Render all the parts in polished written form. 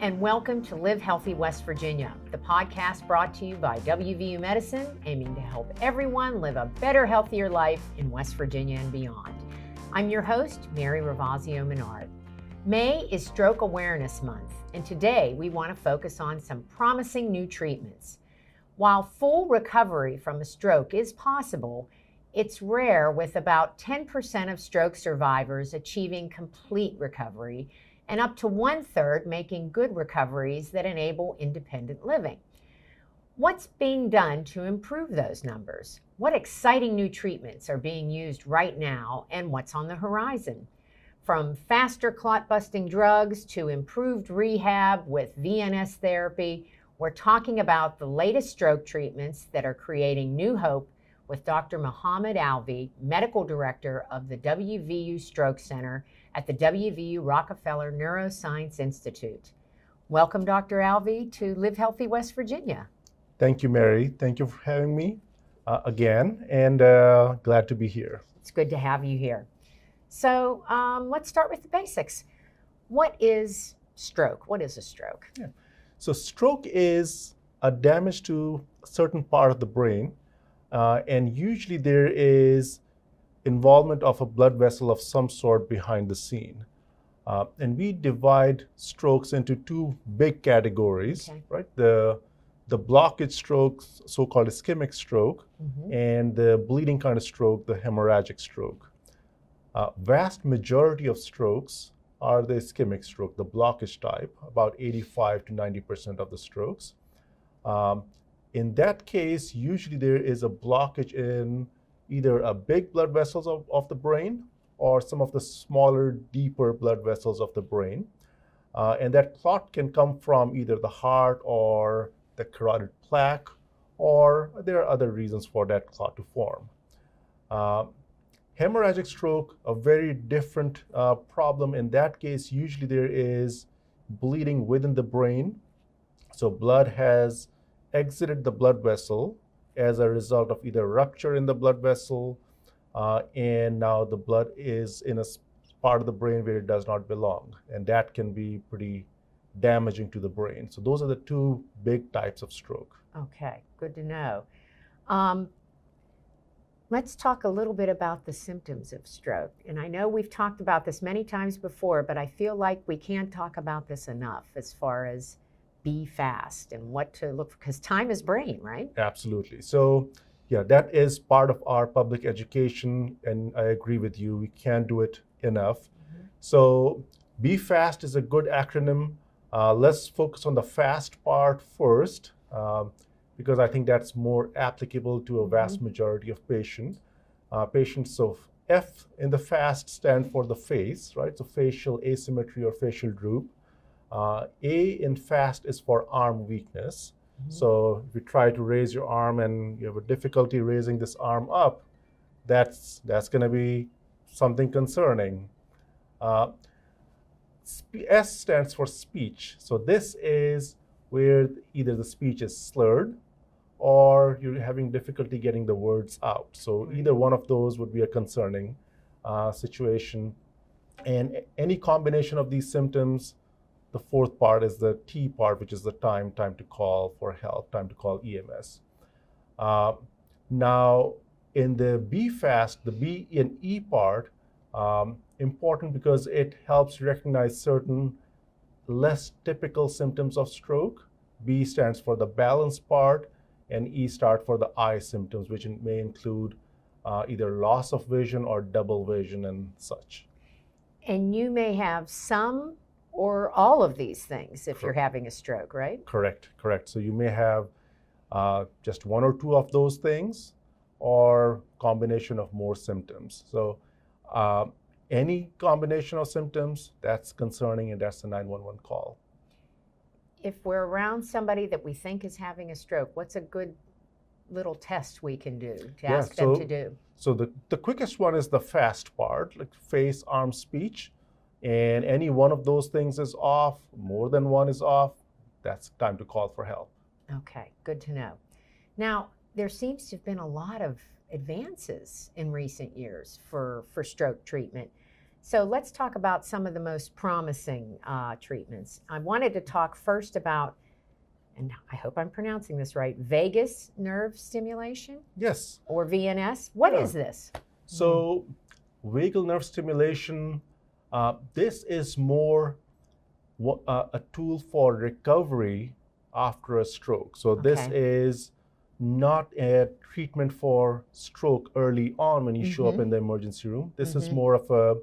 and welcome to Live Healthy West Virginia, the podcast brought to you by WVU Medicine, aiming to help everyone live a better, healthier life in West Virginia and beyond. I'm your host, Mary Ravazio Menard. May is Stroke Awareness Month, and today we want to focus on some promising new treatments. While full recovery from a stroke is possible, it's rare, with about 10% of stroke survivors achieving complete recovery and up to 1/3 making good recoveries that enable independent living. What's being done to improve those numbers? What exciting new treatments are being used right now, and what's on the horizon? From faster clot-busting drugs to improved rehab with VNS therapy, we're talking about the latest stroke treatments that are creating new hope with Dr. Mohammed Alvi, Medical Director of the WVU Stroke Center at the WVU Rockefeller Neuroscience Institute. Welcome, Dr. Alvi, to Live Healthy West Virginia. Thank you, Mary. Thank you for having me again, and glad to be here. It's good to have you here. So let's start with the basics. What is stroke? What is a stroke? Yeah. So stroke is a damage to a certain part of the brain, and usually there is involvement of a blood vessel of some sort behind the scene. And we divide strokes into two big categories, right? The blockage stroke, so-called ischemic stroke, and the bleeding kind of stroke, the hemorrhagic stroke. Vast majority of strokes are the ischemic stroke, the blockage type, about 85 to 90% of the strokes. In that case, usually there is a blockage in either a big blood vessels of the brain or some of the smaller, deeper blood vessels of the brain. And that clot can come from either the heart or the carotid plaque, or there are other reasons for that clot to form. Hemorrhagic stroke, a very different problem. In that case, usually there is bleeding within the brain. So blood has exited the blood vessel as a result of either rupture in the blood vessel, and now the blood is in a part of the brain where it does not belong. And that can be pretty damaging to the brain. So those are the two big types of stroke. Okay, good to know. Let's talk a little bit about the symptoms of stroke. And I know we've talked about this many times before, but I feel like we can't talk about this enough as far as be fast and what to look for, because time is brain, right? Absolutely. So yeah, that is part of our public education, and I agree with you, we can't do it enough. So be fast is a good acronym. Let's focus on the fast part first, because I think that's more applicable to a vast majority of patients. So F in the FAST stand for the face, right? So facial asymmetry or facial droop. A in FAST is for arm weakness. So if you try to raise your arm and you have a difficulty raising this arm up, that's going to be something concerning. S stands for speech. So this is where either the speech is slurred or you're having difficulty getting the words out. So either one of those would be a concerning situation. And any combination of these symptoms, the fourth part is the T part, which is the time to call for help, time to call EMS. Now, in the B fast, the B and E part, important because it helps recognize certain less typical symptoms of stroke. B stands for the balance part, and E stands for the I symptoms, which may include either loss of vision or double vision and such. And you may have some or all of these things if you're having a stroke, right? Correct. So you may have just one or two of those things or combination of more symptoms. So any combination of symptoms, that's concerning, and that's the 911 call. If we're around somebody that we think is having a stroke, what's a good little test we can do to ask them to do? So the quickest one is the FAST part, like face, arm, speech. And any one of those things is off, more than one is off, that's time to call for help. Okay, good to know. Now, there seems to have been a lot of advances in recent years for stroke treatment. So let's talk about some of the most promising treatments. I wanted to talk first about, and I hope I'm pronouncing this right, vagus nerve stimulation? Yes. Or VNS. What is this? So vagal nerve stimulation, this is more a tool for recovery after a stroke. So this is not a treatment for stroke early on when you show up in the emergency room. This is more of a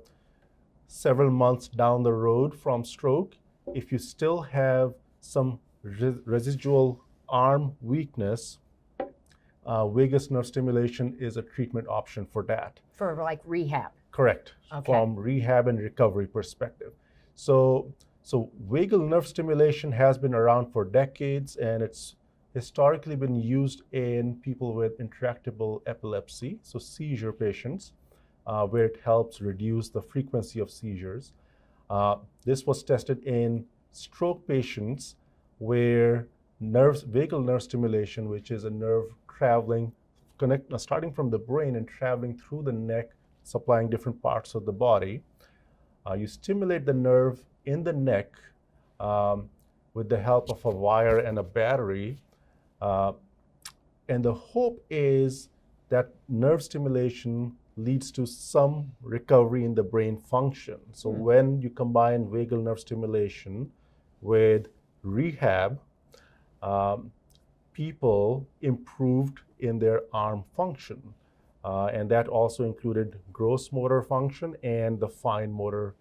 several months down the road from stroke. If you still have some residual arm weakness, vagus nerve stimulation is a treatment option for that. For like rehab? Correct. From rehab and recovery perspective. So vagal nerve stimulation has been around for decades, and it's historically been used in people with intractable epilepsy, so seizure patients, where it helps reduce the frequency of seizures. This was tested in stroke patients where vagal nerve stimulation, which is a nerve traveling, starting from the brain and traveling through the neck, supplying different parts of the body. You stimulate the nerve in the neck with the help of a wire and a battery. And the hope is that nerve stimulation leads to some recovery in the brain function. So when you combine vagal nerve stimulation with rehab, people improved in their arm function. And that also included gross motor function and the fine motor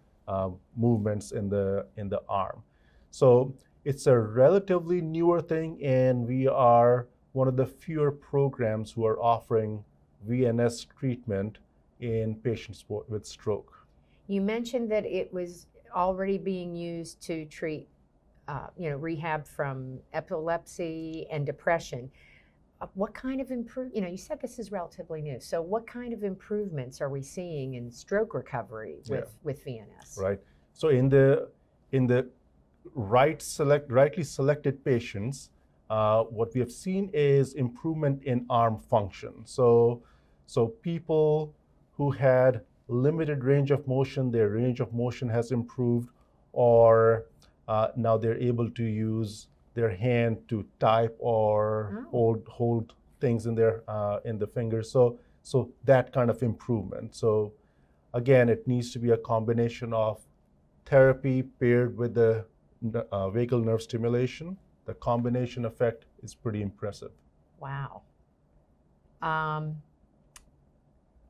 movements in the arm. So it's a relatively newer thing, and we are one of the fewer programs who are offering VNS treatment in patients with stroke. You mentioned that it was already being used to treat rehab from epilepsy and depression. What kind of you said this is relatively new. So what kind of improvements are we seeing in stroke recovery with VNS? Right. So in the rightly selected patients, what we have seen is improvement in arm function. So people who had limited range of motion, their range of motion has improved, or now they're able to use their hand to type or hold things in the fingers. So that kind of improvement. So again, it needs to be a combination of therapy paired with the vagal nerve stimulation. The combination effect is pretty impressive. Wow.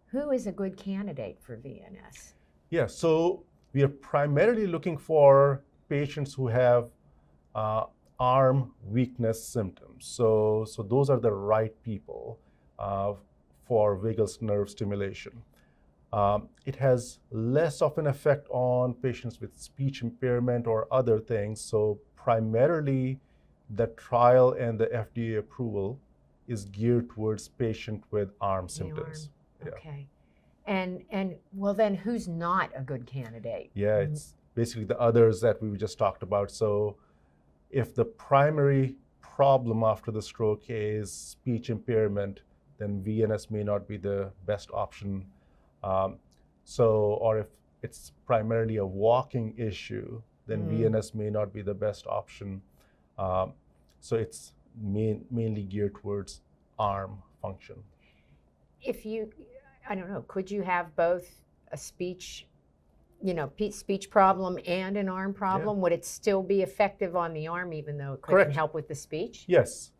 Who is a good candidate for VNS? Yeah, so we are primarily looking for patients who have arm weakness symptoms. So those are the right people for vagus nerve stimulation. It has less of an effect on patients with speech impairment or other things. So primarily the trial and the FDA approval is geared towards patient with arm symptoms. Yeah. Okay. And well, then who's not a good candidate? Yeah, it's basically the others that we just talked about. So if the primary problem after the stroke is speech impairment, then VNS may not be the best option. Or if it's primarily a walking issue, then VNS may not be the best option. So it's mainly geared towards arm function. I don't know, could you have both a speech problem and an arm problem? Yeah. Would it still be effective on the arm even though it couldn't help with the speech? Yes.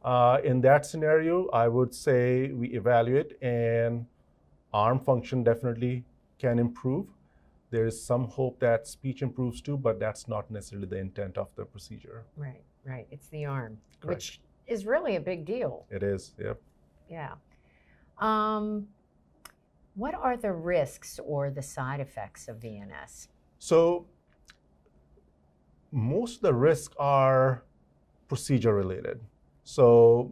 In that scenario, I would say we evaluate, and arm function definitely can improve. There is some hope that speech improves too, but that's not necessarily the intent of the procedure. Right. It's the arm, Correct. Which is really a big deal. It is, yep. Yeah. What are the risks or the side effects of VNS? So most of the risks are procedure related. So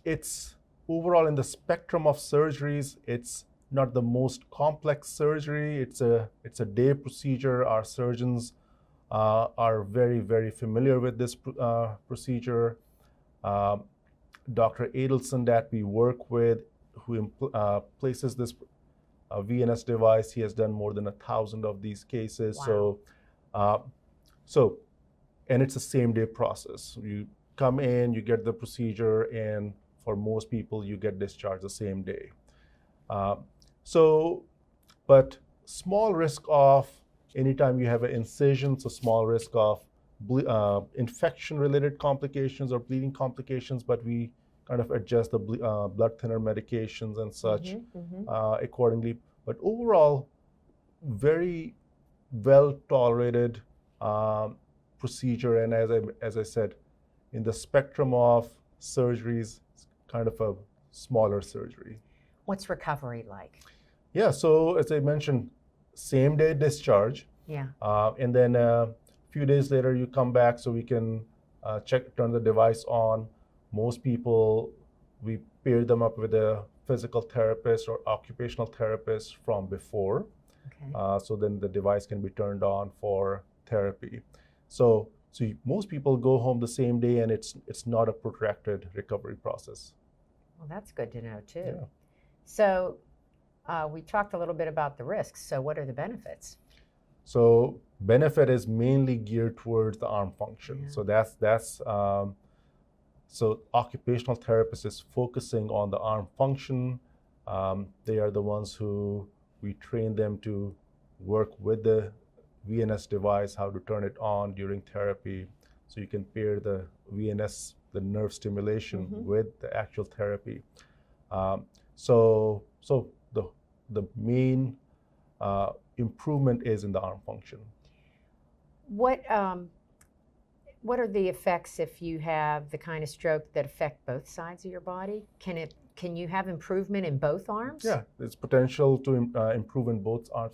it's overall in the spectrum of surgeries, it's not the most complex surgery. It's a day procedure. Our surgeons are very, very familiar with this procedure. Dr. Adelson that we work with, who places this a VNS device. He has done more than 1,000 of these cases. Wow. And it's a same day process. You come in, you get the procedure, and for most people, you get discharged the same day. But small risk of anytime you have an incision, so small risk of infection-related complications or bleeding complications, but we kind of adjust the blood thinner medications and such accordingly. But overall, very well tolerated procedure, and as I said, in the spectrum of surgeries, it's kind of a smaller surgery. What's recovery like? Yeah, so as I mentioned, same day discharge. Yeah. And then a few days later, you come back so we can turn the device on. Most people, we pair them up with a physical therapist or occupational therapist from before. Okay. So then the device can be turned on for therapy. So most people go home the same day, and it's not a protracted recovery process. Well, that's good to know too. Yeah. So we talked a little bit about the risks. So what are the benefits? So benefit is mainly geared towards the arm function. Yeah. So that's so occupational therapist is focusing on the arm function. They are the ones who we train them to work with the VNS device, how to turn it on during therapy. So you can pair the VNS, the nerve stimulation, with the actual therapy. So the main improvement is in the arm function. What are the effects if you have the kind of stroke that affect both sides of your body? Can you have improvement in both arms? Yeah, there's potential to improve in both arms.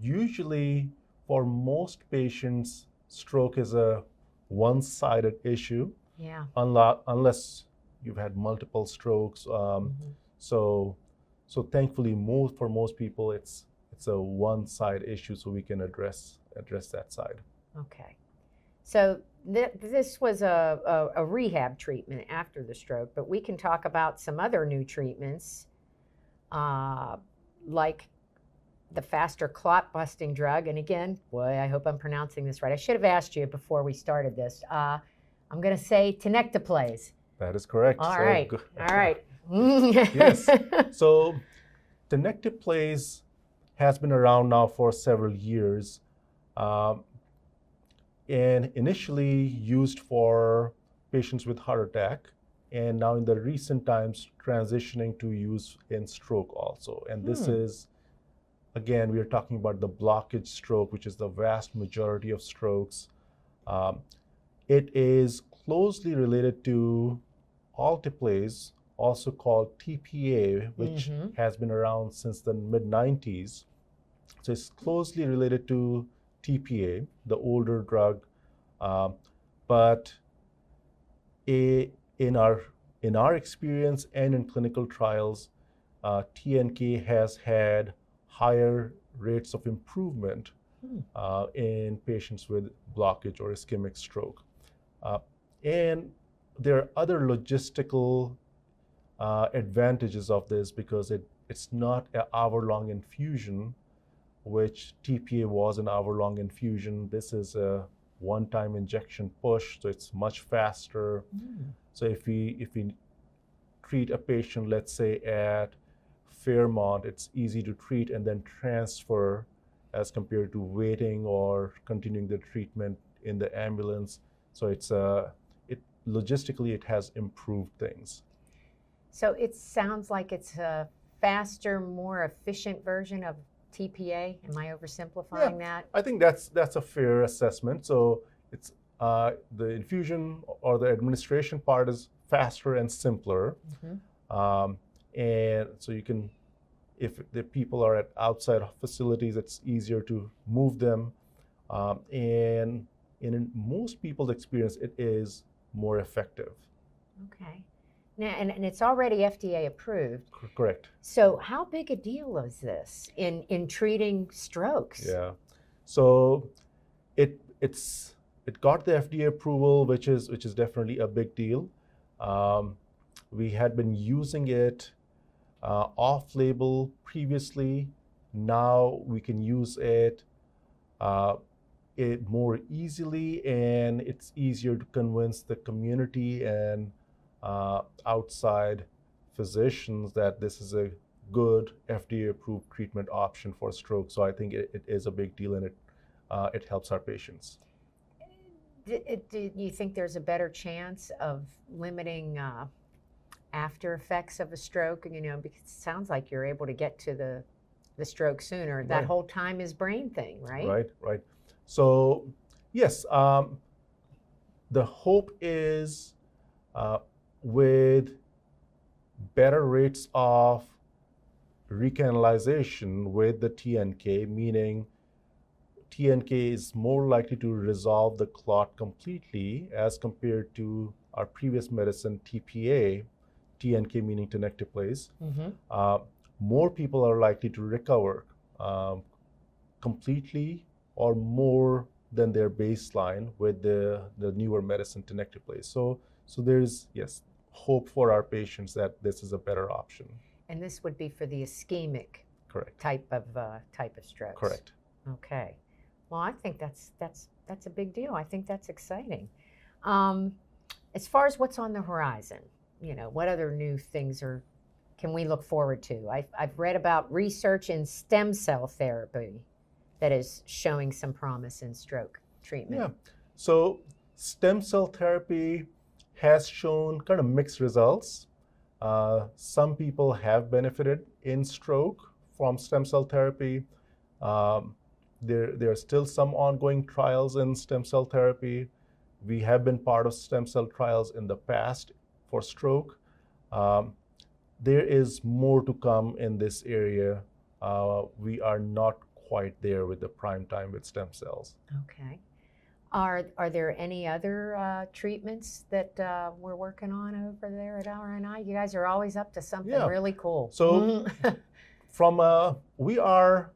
Usually, for most patients, stroke is a one-sided issue. Yeah. Unless you've had multiple strokes. So thankfully, for most people, it's a one-side issue, so we can address that side. Okay. So this was a rehab treatment after the stroke, but we can talk about some other new treatments, like the faster clot-busting drug. And again, boy, I hope I'm pronouncing this right. I should have asked you before we started this. I'm going to say tenecteplase. That is correct. All right. All right. Yes. So tenecteplase has been around now for several years, and initially used for patients with heart attack, and now in the recent times transitioning to use in stroke also. And this is, again, we are talking about the blockage stroke, which is the vast majority of strokes. It is closely related to alteplase, also called TPA, which has been around since the mid-90s. So it's closely related to TPA, the older drug, but in our experience and in clinical trials, TNK has had higher rates of improvement in patients with blockage or ischemic stroke. And there are other logistical advantages of this, because it's not an hour-long infusion, which TPA was an hour-long infusion. This is a one-time injection push, so it's much faster. So if we treat a patient, let's say at Fairmont, it's easy to treat and then transfer, as compared to waiting or continuing the treatment in the ambulance. So logistically, it has improved things. So it sounds like it's a faster, more efficient version of TPA. Am I oversimplifying that? I think that's a fair assessment. So it's the infusion or the administration part is faster and simpler. And so you can, if the people are at outside facilities, it's easier to move them. And in most people's experience, it is more effective. Okay. Now, and it's already FDA approved. Correct. So how big a deal is this in treating strokes? Yeah. So it got the FDA approval, which is definitely a big deal. We had been using it off-label previously now we can use it more easily, and it's easier to convince the community and outside physicians that this is a good FDA-approved treatment option for stroke. So I think it is a big deal, and it helps our patients. Do you think there's a better chance of limiting after effects of a stroke? You know, because it sounds like you're able to get to the stroke sooner. That Right. whole time is brain thing, right? Right. So yes, the hope is with better rates of recanalization with the TNK, meaning TNK is more likely to resolve the clot completely as compared to our previous medicine, TPA, TNK meaning tenecteplase. More people are likely to recover completely or more than their baseline with the newer medicine, tenecteplase. So there's, yes, hope for our patients that this is a better option. And this would be for the ischemic Correct. type of strokes. Correct. Okay. Well, I think that's a big deal. I think that's exciting. As far as what's on the horizon, you know, what other new things can we look forward to? I've read about research in stem cell therapy that is showing some promise in stroke treatment. Yeah. So stem cell therapy has shown kind of mixed results. Some people have benefited in stroke from stem cell therapy. There are still some ongoing trials in stem cell therapy. We have been part of stem cell trials in the past for stroke. There is more to come in this area. We are not quite there with the prime time with stem cells. Okay. Are there any other treatments that we're working on over there at RNI? You guys are always up to something really cool. So we are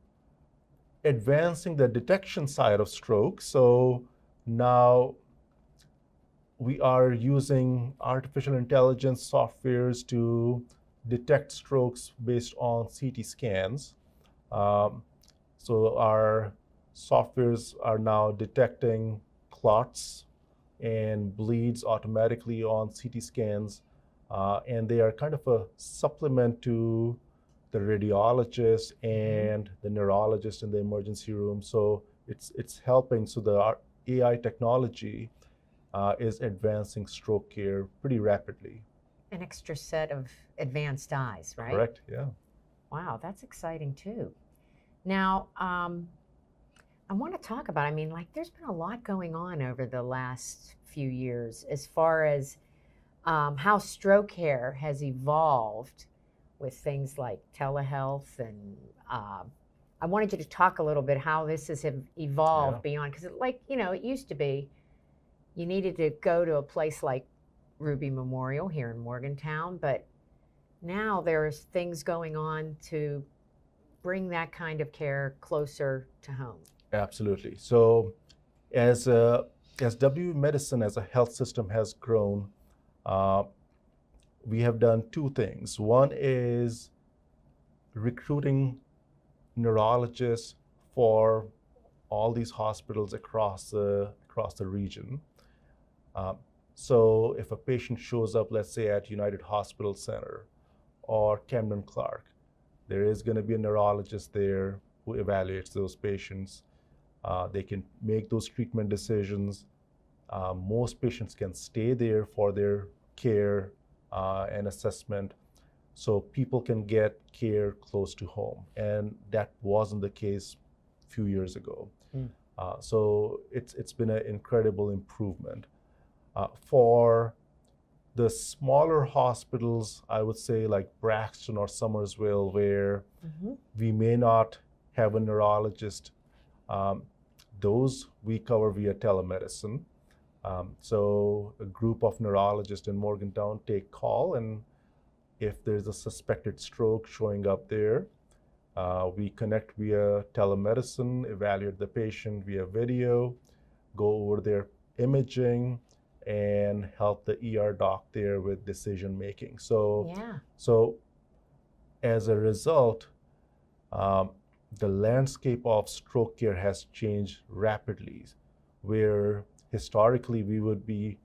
advancing the detection side of stroke. So now we are using artificial intelligence softwares to detect strokes based on CT scans. So our softwares are now detecting clots and bleeds automatically on CT scans, and they are kind of a supplement to the radiologist and the neurologist in the emergency room. So it's helping. So the AI technology is advancing stroke care pretty rapidly. An extra set of advanced eyes, right? Correct, yeah. Wow, that's exciting too. Now, I want to talk about, I mean, like there's been a lot going on over the last few years as far as how stroke care has evolved with things like telehealth, and I wanted you to talk a little bit how this has evolved beyond, because like, you know, it used to be you needed to go to a place like Ruby Memorial here in Morgantown, but now there's things going on to bring that kind of care closer to home. Absolutely. So as WVU Medicine as a health system has grown, we have done two things. One is recruiting neurologists for all these hospitals across the region. So if a patient shows up, let's say at United Hospital Center or Camden Clark, there is going to be a neurologist there who evaluates those patients. They can make those treatment decisions. Most patients can stay there for their care and assessment, so people can get care close to home. And that wasn't the case a few years ago. So it's been an incredible improvement. For the smaller hospitals, I would say like Braxton or Somersville, where we may not have a neurologist, those we cover via telemedicine. So a group of neurologists in Morgantown take call, and if there's a suspected stroke showing up there, we connect via telemedicine, evaluate the patient via video, go over their imaging, and help the ER doc there with decision making. So as a result, the landscape of stroke care has changed rapidly, where historically we would be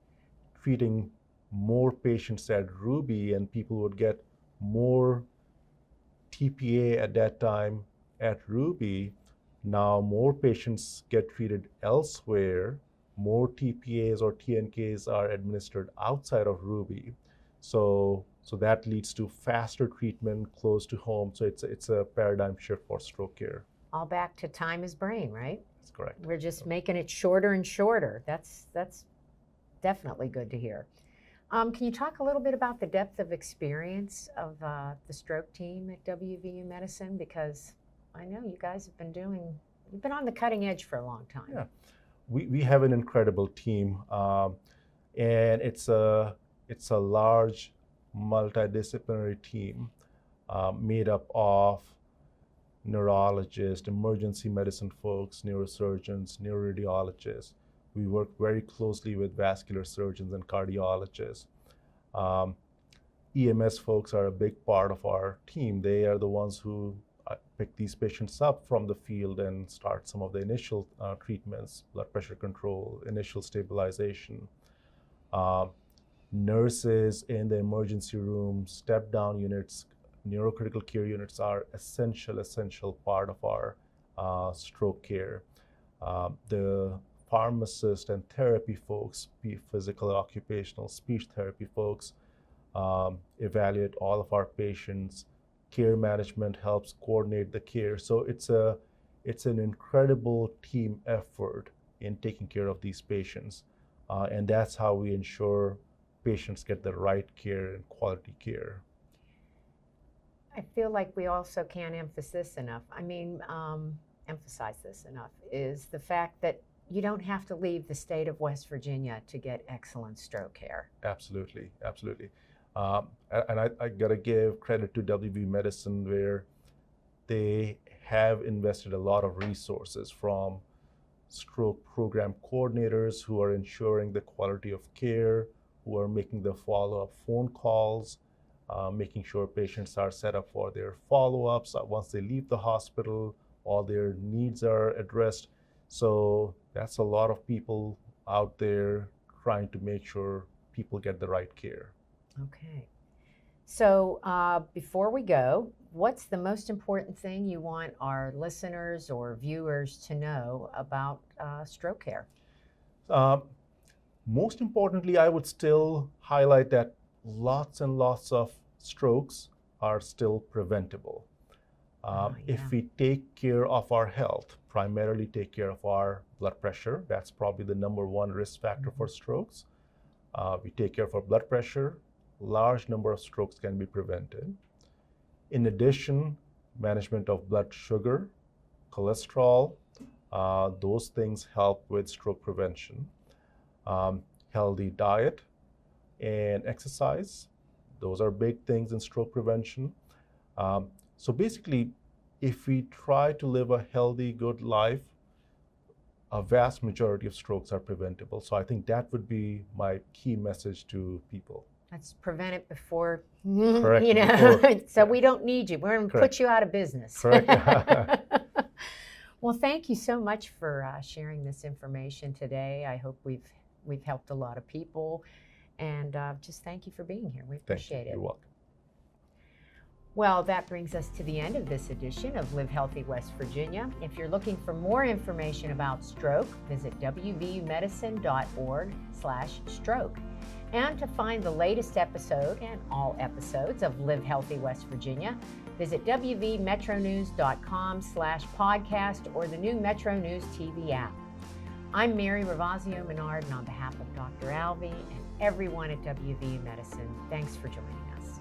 treating more patients at Ruby and people would get more TPA at that time at Ruby. Now more patients get treated elsewhere. More TPAs or TNKs are administered outside of Ruby. So that leads to faster treatment close to home. So it's a paradigm shift for stroke care. All back to time is brain, right? That's correct. We're just making it shorter and shorter. That's definitely good to hear. Can you talk a little bit about the depth of experience of the stroke team at WVU Medicine? Because I know you guys have you've been on the cutting edge for a long time. Yeah, we have an incredible team, and it's a large multidisciplinary team made up of neurologists, emergency medicine folks, neurosurgeons, neuroradiologists. We work very closely with vascular surgeons and cardiologists. EMS folks are a big part of our team. They are the ones who pick these patients up from the field and start some of the initial treatments, blood pressure control, initial stabilization. Nurses in the emergency room, step-down units, neurocritical care units are essential part of our stroke care. The pharmacists and therapy folks, physical, occupational, speech therapy folks, evaluate all of our patients. Care management helps coordinate the care. So it's an incredible team effort in taking care of these patients. And that's how we ensure patients get the right care and quality care. I feel like we also can't emphasize this enough, is the fact that you don't have to leave the state of West Virginia to get excellent stroke care. Absolutely. And I gotta give credit to WVU Medicine, where they have invested a lot of resources from stroke program coordinators who are ensuring the quality of care, who are making the follow-up phone calls, making sure patients are set up for their follow-ups once they leave the hospital, all their needs are addressed. So that's a lot of people out there trying to make sure people get the right care. Okay. So before we go, what's the most important thing you want our listeners or viewers to know about stroke care? Most importantly, I would still highlight that lots and lots of strokes are still preventable. If we take care of our health, primarily take care of our blood pressure, that's probably the number one risk factor for strokes. We take care of our blood pressure, large number of strokes can be prevented. In addition, management of blood sugar, cholesterol, those things help with stroke prevention. Healthy diet and exercise, those are big things in stroke prevention. So basically, if we try to live a healthy, good life, a vast majority of strokes are preventable. So I think that would be my key message to people. Let's prevent it before, Correct. So we don't need you. We're going to put you out of business. Correct. Well, thank you so much for sharing this information today. I hope we've helped a lot of people. And just thank you for being here. We appreciate it. You're welcome. Well, that brings us to the end of this edition of Live Healthy West Virginia. If you're looking for more information about stroke, visit wvumedicine.org/stroke. And to find the latest episode and all episodes of Live Healthy West Virginia, visit wvmetronews.com/podcast or the new Metro News TV app. I'm Mary Ravazio Menard, and on behalf of Dr. Alvi and everyone at WVU Medicine, thanks for joining us.